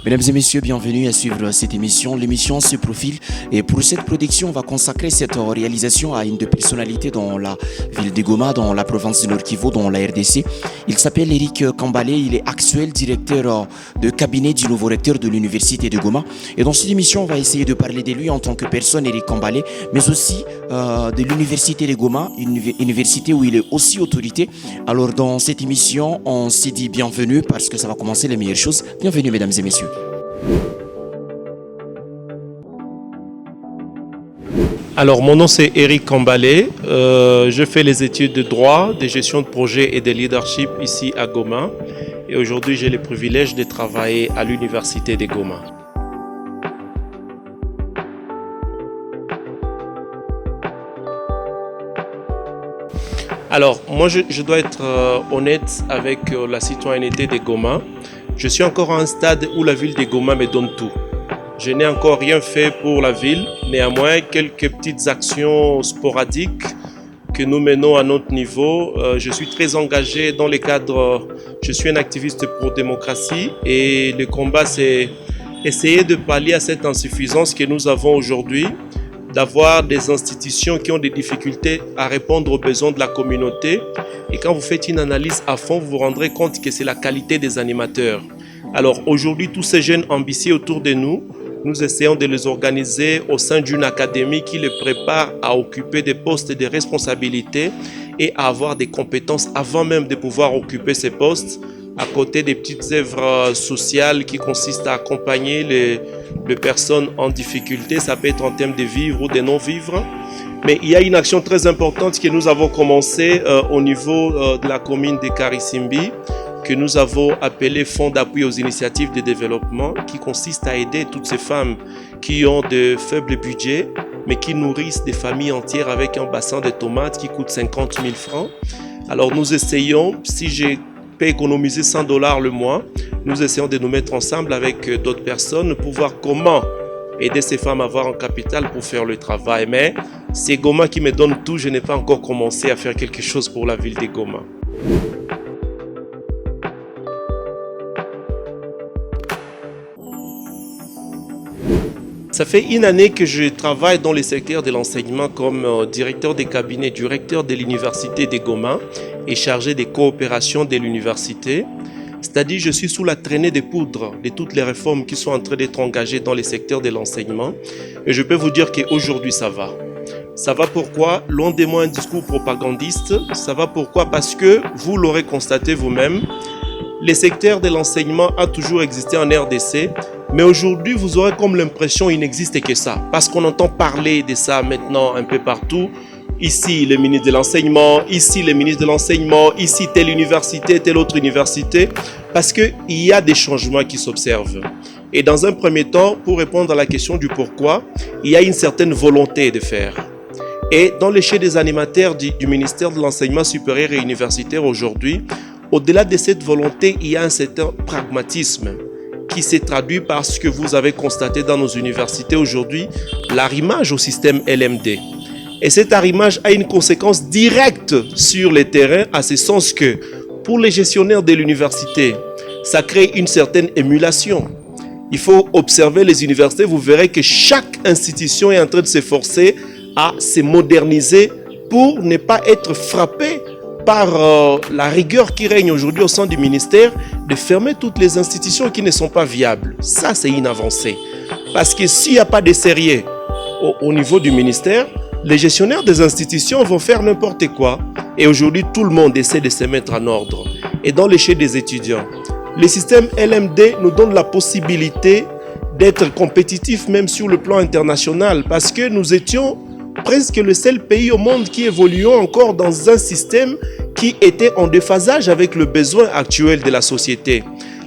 Mesdames et messieurs, bienvenue à suivre cette émission. L'émission se profile et pour cette production, on va consacrer cette réalisation à une des personnalités dans la ville de Goma, dans la province du Nord-Kivu, dans la RDC. Il s'appelle Eric Kambale, il est actuel directeur de cabinet du nouveau recteur de l'université de Goma. Et dans cette émission, on va essayer de parler de lui en tant que personne, Eric Kambale, mais aussi de l'université de Goma, une université où il est aussi autorité. Alors dans cette émission, on s'est dit bienvenue parce que ça va commencer les meilleures choses. Bienvenue mesdames et messieurs. Alors, mon nom c'est Eric Kambale. Je fais les études de droit, de gestion de projet et de leadership ici à Goma. Et aujourd'hui, j'ai le privilège de travailler à l'université de Goma. Alors, moi, je dois être honnête avec la citoyenneté de Goma. Je suis encore à un stade où la ville de Goma me donne tout. Je n'ai encore rien fait pour la ville, néanmoins quelques petites actions sporadiques que nous menons à notre niveau. Je suis très engagé dans les cadres, je suis un activiste pour démocratie et le combat c'est essayer de pallier à cette insuffisance que nous avons aujourd'hui, d'avoir des institutions qui ont des difficultés à répondre aux besoins de la communauté. Et quand vous faites une analyse à fond, vous vous rendrez compte que c'est la qualité des animateurs. Alors aujourd'hui, tous ces jeunes ambitieux autour de nous, nous essayons de les organiser au sein d'une académie qui les prépare à occuper des postes de responsabilité et à avoir des compétences avant même de pouvoir occuper ces postes, à côté des petites œuvres sociales qui consistent à accompagner les personnes en difficulté. Ça peut être en termes de vivre ou de non-vivre. Mais il y a une action très importante que nous avons commencé au niveau de la commune de Karisimbi, que nous avons appelé Fonds d'appui aux initiatives de développement, qui consiste à aider toutes ces femmes qui ont de faibles budgets, mais qui nourrissent des familles entières avec un bassin de tomates qui coûte 50 000 francs. Alors nous essayons, si je peux économiser 100 $ le mois, nous essayons de nous mettre ensemble avec d'autres personnes pour voir comment aider ces femmes à avoir un capital pour faire le travail. Mais c'est Goma qui me donne tout, je n'ai pas encore commencé à faire quelque chose pour la ville de Goma. Ça fait une année que je travaille dans le secteur de l'enseignement comme directeur des cabinets du recteur de l'université de Goma et chargé des coopérations de l'université. C'est-à-dire je suis sous la traînée des poudres de toutes les réformes qui sont en train d'être engagées dans le secteur de l'enseignement. Et je peux vous dire qu'aujourd'hui ça va. Ça va pourquoi? Loin de moi un discours propagandiste. Ça va pourquoi? Parce que vous l'aurez constaté vous-même, le secteur de l'enseignement a toujours existé en RDC. Mais aujourd'hui, vous aurez comme l'impression qu'il n'existe que ça. Parce qu'on entend parler de ça maintenant un peu partout. Ici, le ministre de l'Enseignement, ici, le ministre de l'Enseignement, ici, telle université, telle autre université. Parce qu'il y a des changements qui s'observent. Et dans un premier temps, pour répondre à la question du pourquoi, il y a une certaine volonté de faire. Et dans l'échelle des animateurs du ministère de l'Enseignement supérieur et universitaire aujourd'hui, au-delà de cette volonté, il y a un certain pragmatisme qui s'est traduit par ce que vous avez constaté dans nos universités aujourd'hui, l'arrimage au système LMD. Et cet arrimage a une conséquence directe sur le terrain, à ce sens que pour les gestionnaires de l'université, ça crée une certaine émulation. Il faut observer les universités, vous verrez que chaque institution est en train de s'efforcer à se moderniser pour ne pas être frappé par la rigueur qui règne aujourd'hui au sein du ministère, de fermer toutes les institutions qui ne sont pas viables. Ça, c'est une avancée. Parce que s'il n'y a pas de sérieux au niveau du ministère, les gestionnaires des institutions vont faire n'importe quoi. Et aujourd'hui, tout le monde essaie de se mettre en ordre. Et dans l'échelle des étudiants, le système LMD nous donne la possibilité d'être compétitifs même sur le plan international. Parce que nous étions presque le seul pays au monde qui évoluait encore dans un système qui était en déphasage avec le besoin actuel de la société.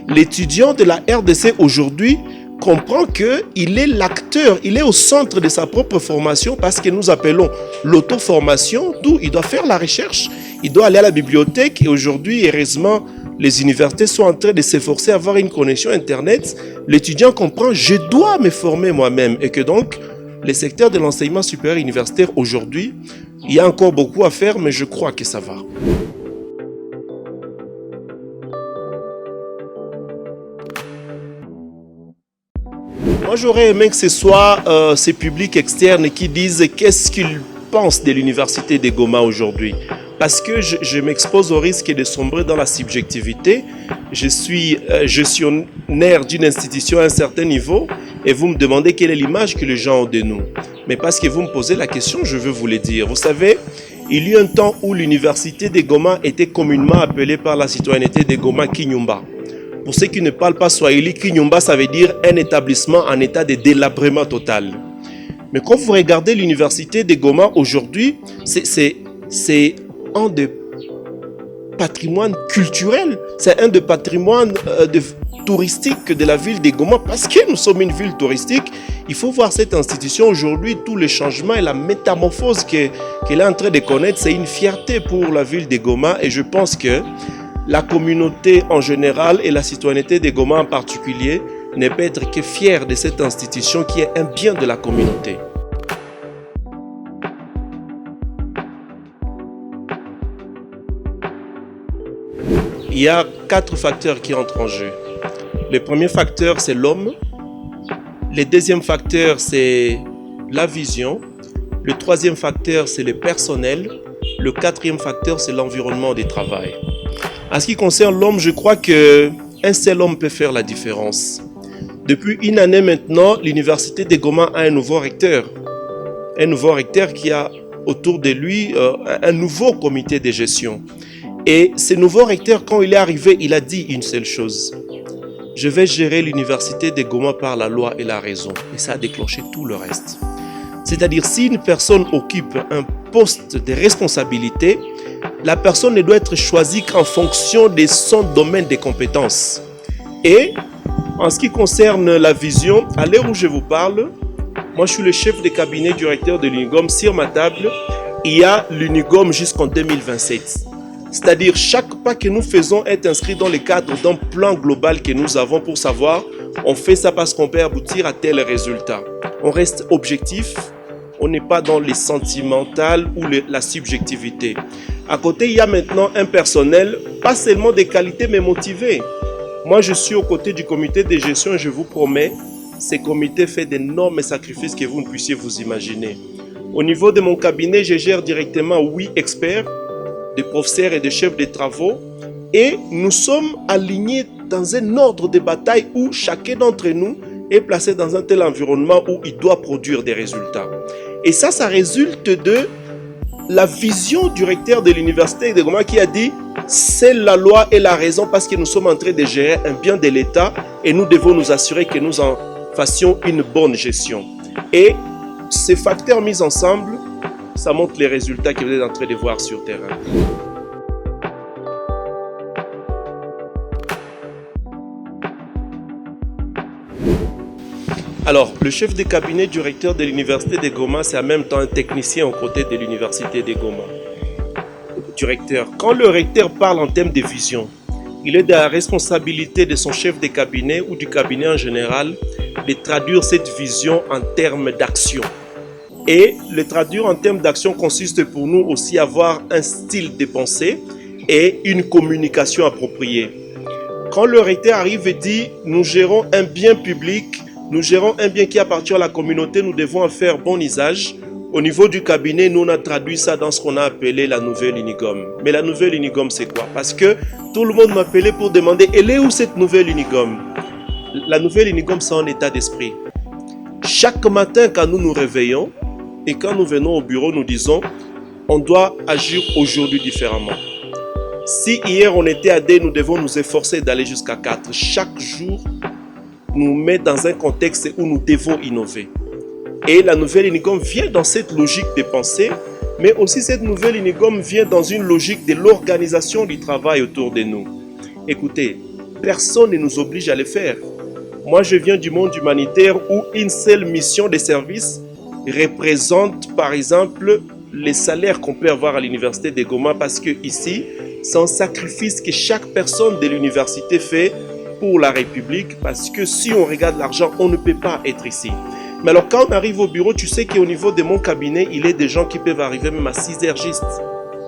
L'étudiant de la RDC aujourd'hui comprend qu'il est l'acteur, il est au centre de sa propre formation parce que nous appelons l'auto-formation, d'où il doit faire la recherche, il doit aller à la bibliothèque et aujourd'hui, heureusement, les universités sont en train de s'efforcer à avoir une connexion Internet. L'étudiant comprend, je dois me former moi-même et que donc, le secteur de l'enseignement supérieur universitaire aujourd'hui, il y a encore beaucoup à faire, mais je crois que ça va. Moi, j'aurais aimé que ce soit ces publics externes qui disent qu'est-ce qu'ils pensent de l'université de Goma aujourd'hui. Parce que je m'expose au risque de sombrer dans la subjectivité. Je suis gestionnaire d'une institution à un certain niveau et vous me demandez quelle est l'image que les gens ont de nous. Mais parce que vous me posez la question, je veux vous le dire. Vous savez, il y a un temps où l'université de Goma était communément appelée par la citoyenneté de Goma Kinyumba. Pour ceux qui ne parlent pas swahili, Kinyumba, ça veut dire un établissement en état de délabrement total. Mais quand vous regardez l'université de Goma aujourd'hui, c'est un des patrimoines culturels, c'est un des patrimoines touristiques de la ville de Goma, parce que nous sommes une ville touristique. Il faut voir cette institution aujourd'hui, tous les changements et la métamorphose qu'elle est en train de connaître, c'est une fierté pour la ville de Goma, et je pense que la communauté en général et la citoyenneté de Goma en particulier ne peut être que fière de cette institution qui est un bien de la communauté. Il y a 4 facteurs qui entrent en jeu. Le premier facteur, c'est l'homme. Le deuxième facteur, c'est la vision. Le troisième facteur, c'est le personnel. Le quatrième facteur, c'est l'environnement de travail. En ce qui concerne l'homme, je crois qu'un seul homme peut faire la différence. Depuis une année maintenant, l'université de Goma a un nouveau recteur. Un nouveau recteur qui a autour de lui un nouveau comité de gestion. Et ce nouveau recteur, quand il est arrivé, il a dit une seule chose. Je vais gérer l'université de Goma par la loi et la raison. Et ça a déclenché tout le reste. C'est-à-dire, si une personne occupe un poste de responsabilité, la personne ne doit être choisie qu'en fonction de son domaine de compétences. Et en ce qui concerne la vision, à l'heure où je vous parle, moi je suis le chef de cabinet du recteur de l'UNIGOM. Sur ma table, il y a l'UNIGOM jusqu'en 2027. C'est-à-dire, chaque pas que nous faisons est inscrit dans le cadre d'un plan global que nous avons pour savoir, on fait ça parce qu'on peut aboutir à tel résultat. On reste objectif, on n'est pas dans les sentimentales ou la subjectivité. À côté, il y a maintenant un personnel, pas seulement de qualité, mais motivé. Moi, je suis aux côtés du comité de gestion et je vous promets, ce comité fait d'énormes sacrifices que vous ne puissiez vous imaginer. Au niveau de mon cabinet, je gère directement 8 experts, des professeurs et des chefs de travaux, et nous sommes alignés dans un ordre de bataille où chacun d'entre nous est placé dans un tel environnement où il doit produire des résultats. Et ça résulte de la vision du recteur de l'université de Goma qui a dit c'est la loi et la raison parce que nous sommes en train de gérer un bien de l'État et nous devons nous assurer que nous en fassions une bonne gestion. Et ces facteurs mis ensemble, ça montre les résultats que vous êtes en train de voir sur terrain. Alors, le chef de cabinet du recteur de l'université de Goma, c'est en même temps un technicien aux côtés de l'université de Goma. Du recteur. Quand le recteur parle en termes de vision, il est de la responsabilité de son chef de cabinet ou du cabinet en général de traduire cette vision en termes d'action. Et le traduire en termes d'action consiste pour nous aussi à avoir un style de pensée et une communication appropriée. Quand le recteur arrive et dit « nous gérons un bien public », nous gérons un bien qui appartient à la communauté, nous devons en faire bon usage. Au niveau du cabinet, nous on a traduit ça dans ce qu'on a appelé la nouvelle UNIGOM. Mais la nouvelle UNIGOM, c'est quoi? Parce que tout le monde m'appelait pour demander « elle est où cette nouvelle UNIGOM ?» La nouvelle UNIGOM, c'est un état d'esprit. Chaque matin, quand nous nous réveillons et quand nous venons au bureau, nous disons « on doit agir aujourd'hui différemment ». Si hier on était à 2, nous devons nous efforcer d'aller jusqu'à 4. Chaque jour, nous met dans un contexte où nous devons innover. Et la nouvelle UNIGOM vient dans cette logique de pensée, mais aussi cette nouvelle UNIGOM vient dans une logique de l'organisation du travail autour de nous. Écoutez, personne ne nous oblige à le faire. Moi, je viens du monde humanitaire où une seule mission de service représente, par exemple, les salaires qu'on peut avoir à l'université de Goma, parce que ici, c'est un sacrifice que chaque personne de l'université fait pour la République, parce que si on regarde l'argent, on ne peut pas être ici. Mais alors quand on arrive au bureau, tu sais qu'au niveau de mon cabinet, il y a des gens qui peuvent arriver même à 6h juste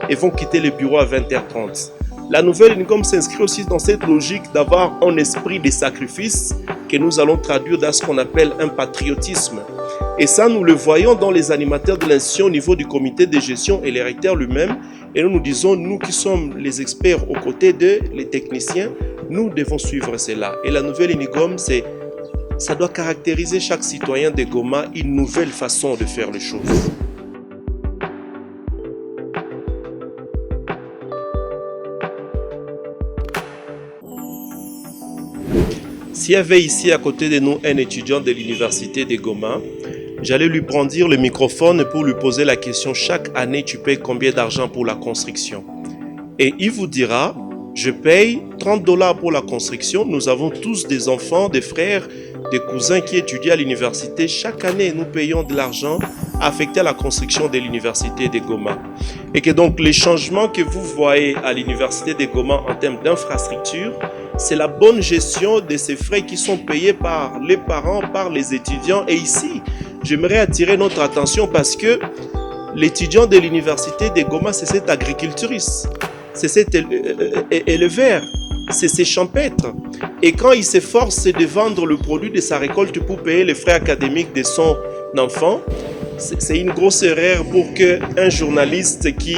et vont quitter le bureau à 20h30. La nouvelle UNIGOM s'inscrit aussi dans cette logique d'avoir un esprit de sacrifice, que nous allons traduire dans ce qu'on appelle un patriotisme. Et ça, nous le voyons dans les animateurs de l'institution au niveau du comité de gestion et les recteurs lui-même. Et nous nous disons, nous qui sommes les experts aux côtés des techniciens, nous devons suivre cela. Et la nouvelle Unigom, ça doit caractériser chaque citoyen de Goma une nouvelle façon de faire les choses. S'il y avait ici à côté de nous un étudiant de l'université de Goma, j'allais lui brandir le microphone pour lui poser la question: chaque année, tu payes combien d'argent pour la construction? Et il vous dira: je paye $30 pour la construction. Nous avons tous des enfants, des frères, des cousins qui étudient à l'université. Chaque année, nous payons de l'argent affecté à la construction de l'université de Goma. Et que donc les changements que vous voyez à l'université de Goma en termes d'infrastructure, c'est la bonne gestion de ces frais qui sont payés par les parents, par les étudiants. Et ici, j'aimerais attirer notre attention parce que l'étudiant de l'université de Goma, c'est cet agriculturiste, c'est cet éleveur, c'est ces champêtres. Et quand il s'efforce de vendre le produit de sa récolte pour payer les frais académiques de son enfant, c'est une grosse erreur pour qu'un journaliste qui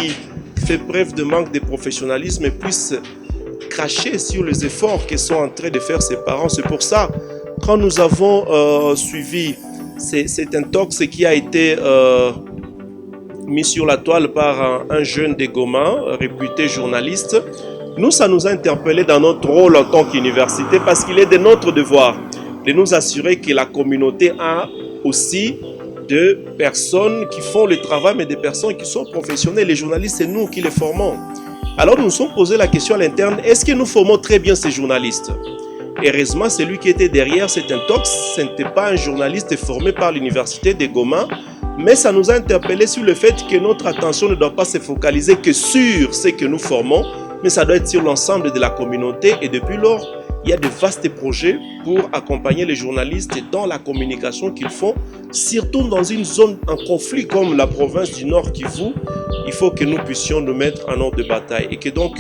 fait preuve de manque de professionnalisme puisse cracher sur les efforts que sont en train de faire ses parents. C'est pour ça, quand nous avons suivi cet intox qui a été mis sur la toile par un jeune de Goma, réputé journaliste, ça nous a interpellés dans notre rôle en tant qu'université, parce qu'il est de notre devoir de nous assurer que la communauté a aussi de personnes qui font le travail, mais des personnes qui sont professionnelles. Les journalistes, c'est nous qui les formons. Alors nous nous sommes posé la question à l'interne: est-ce que nous formons très bien ces journalistes? Heureusement, celui qui était derrière cet intox, ce n'était pas un journaliste formé par l'université de Goma, mais ça nous a interpellés sur le fait que notre attention ne doit pas se focaliser que sur ce que nous formons, mais ça doit être sur l'ensemble de la communauté. Et depuis lors, il y a de vastes projets pour accompagner les journalistes dans la communication qu'ils font, surtout dans une zone en conflit comme la province du Nord Kivu. Il faut que nous puissions nous mettre en ordre de bataille et que donc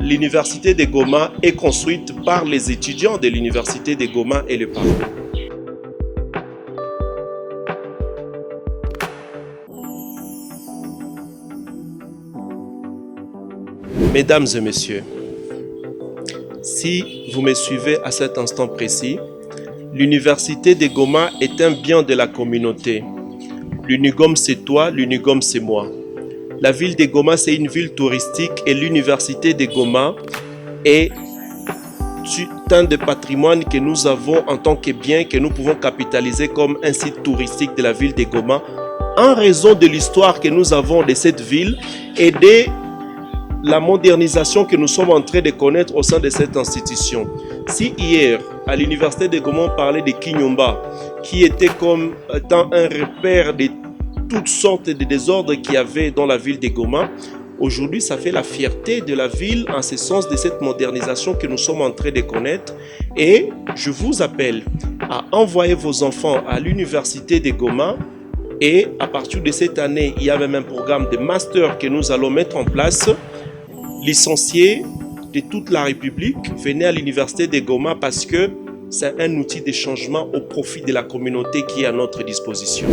l'université de Goma est construite par les étudiants de l'université de Goma et les parents. Mesdames et messieurs, si vous me suivez à cet instant précis, l'université de Goma est un bien de la communauté. L'Unigom, c'est toi, l'Unigom, c'est moi. La ville de Goma, c'est une ville touristique et l'université de Goma est un de patrimoine que nous avons en tant que bien que nous pouvons capitaliser comme un site touristique de la ville de Goma en raison de l'histoire que nous avons de cette ville et de la modernisation que nous sommes en train de connaître au sein de cette institution. Si hier, à l'université de Goma, on parlait de Kinyumba, qui était comme étant un repère de toutes sortes de désordres qu'il y avait dans la ville de Goma, aujourd'hui, ça fait la fierté de la ville en ce sens de cette modernisation que nous sommes en train de connaître. Et je vous appelle à envoyer vos enfants à l'université de Goma. Et à partir de cette année, il y a même un programme de master que nous allons mettre en place. Licenciés de toute la République, venez à l'université de Goma parce que c'est un outil de changement au profit de la communauté qui est à notre disposition.